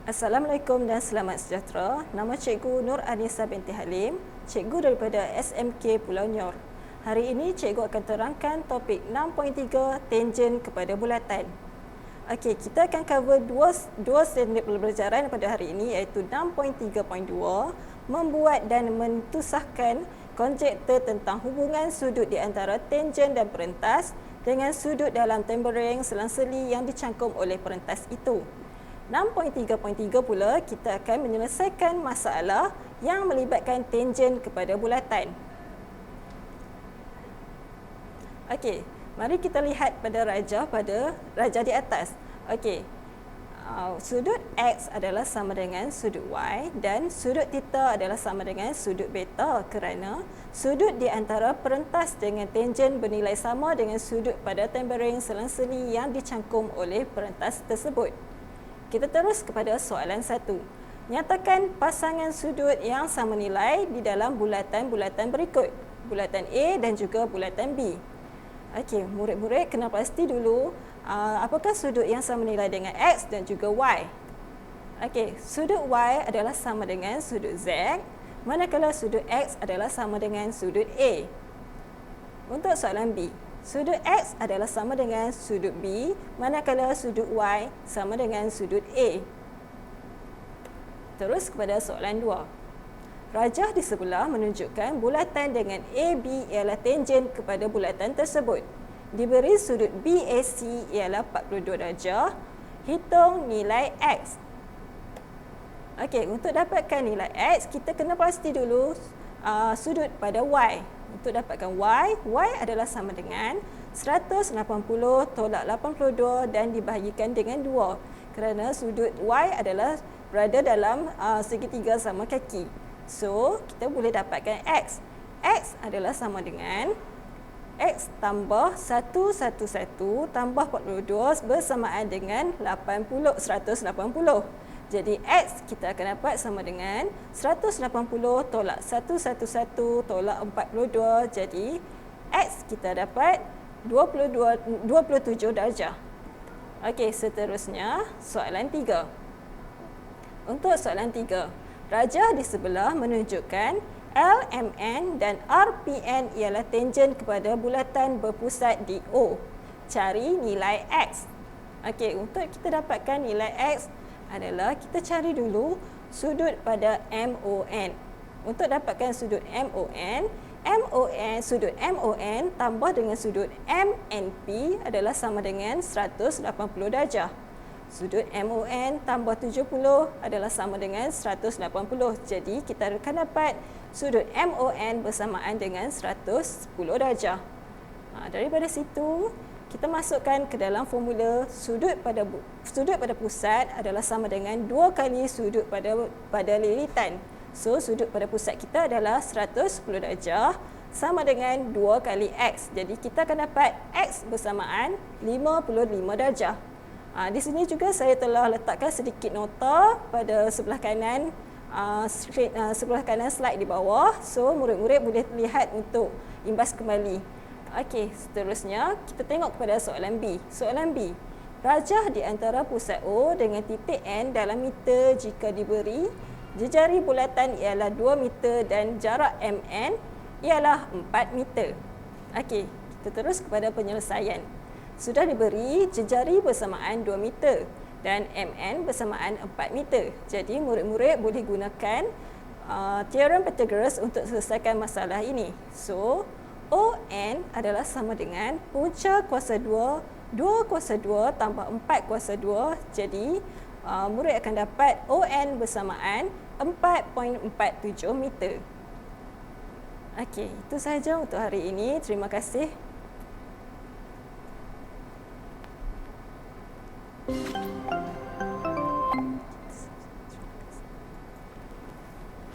Assalamualaikum dan selamat sejahtera. Nama Cikgu Nur Anissa binti Halim, Cikgu daripada SMK Pulau Nyor. Hari ini Cikgu akan terangkan topik 6.3 tangen kepada bulatan. Okey, kita akan cover dua segmen pembelajaran pada hari ini iaitu 6.3.2 membuat dan mentusahkan konjektor tentang hubungan sudut di antara tangen dan perentas dengan sudut dalam tempering selang-seli yang dicangkum oleh perentas itu. 6.3.3 pula kita akan menyelesaikan masalah yang melibatkan tangen kepada bulatan. Okey, mari kita lihat pada raja di atas. Okey. Sudut X adalah sama dengan sudut Y dan sudut theta adalah sama dengan sudut beta kerana sudut di antara perentas dengan tangen bernilai sama dengan sudut pada tempering selang-seli yang dicangkum oleh perentas tersebut. Kita terus kepada soalan 1. Nyatakan pasangan sudut yang sama nilai di dalam bulatan-bulatan berikut. Bulatan A dan juga bulatan B. Okey, murid-murid kena pasti dulu apakah sudut yang sama nilai dengan X dan juga Y. Okey, sudut Y adalah sama dengan sudut Z, manakala sudut X adalah sama dengan sudut A. Untuk soalan B, sudut X adalah sama dengan sudut B, manakala sudut Y sama dengan sudut A. Terus kepada soalan 2. Rajah di sebelah menunjukkan bulatan dengan AB ialah tangen kepada bulatan tersebut. Diberi sudut BAC ialah 42 darjah. Hitung nilai X. Okey, untuk dapatkan nilai X, kita kena pasti dulu sudut pada Y. Untuk dapatkan Y adalah sama dengan 180 tolak 82 dan dibahagikan dengan 2. Kerana sudut Y adalah berada dalam segitiga sama kaki. So, kita boleh dapatkan X. X adalah sama dengan X tambah 111 tambah 42 bersamaan dengan 180. Jadi X kita akan dapat sama dengan 180 tolak 111 tolak 42. Jadi X kita dapat 27 darjah. Okey, seterusnya soalan 3. Untuk soalan 3, rajah di sebelah menunjukkan LMN dan RPN ialah tangen kepada bulatan berpusat di O. Cari nilai X. Okey, untuk kita dapatkan nilai X adalah kita cari dulu sudut pada MON. Untuk dapatkan sudut MON, sudut MON tambah dengan sudut MNP adalah sama dengan 180 darjah. Sudut MON tambah 70 adalah sama dengan 180. Jadi kita akan dapat sudut MON bersamaan dengan 110 darjah. Daripada situ, kita masukkan ke dalam formula sudut pada pusat adalah sama dengan 2 kali sudut pada lilitan. So, sudut pada pusat kita adalah 110 darjah sama dengan 2 kali X. Jadi kita akan dapat X bersamaan 55 darjah. Di sini juga saya telah letakkan sedikit nota pada sebelah kanan slide di bawah. So, murid-murid boleh lihat untuk imbas kembali. Okey, seterusnya kita tengok kepada soalan B. Soalan B. Rajah di antara pusat O dengan titik N dalam meter jika diberi jejari bulatan ialah 2 meter dan jarak MN ialah 4 meter. Okey, kita terus kepada penyelesaian. Sudah diberi jejari bersamaan 2 meter dan MN bersamaan 4 meter. Jadi murid-murid boleh gunakan teorem Pythagoras untuk selesaikan masalah ini. So, ON adalah sama dengan punca kuasa 2, 2 kuasa 2 tambah 4 kuasa 2. Jadi, murid akan dapat ON bersamaan 4.47 meter. Okey, itu sahaja untuk hari ini. Terima kasih.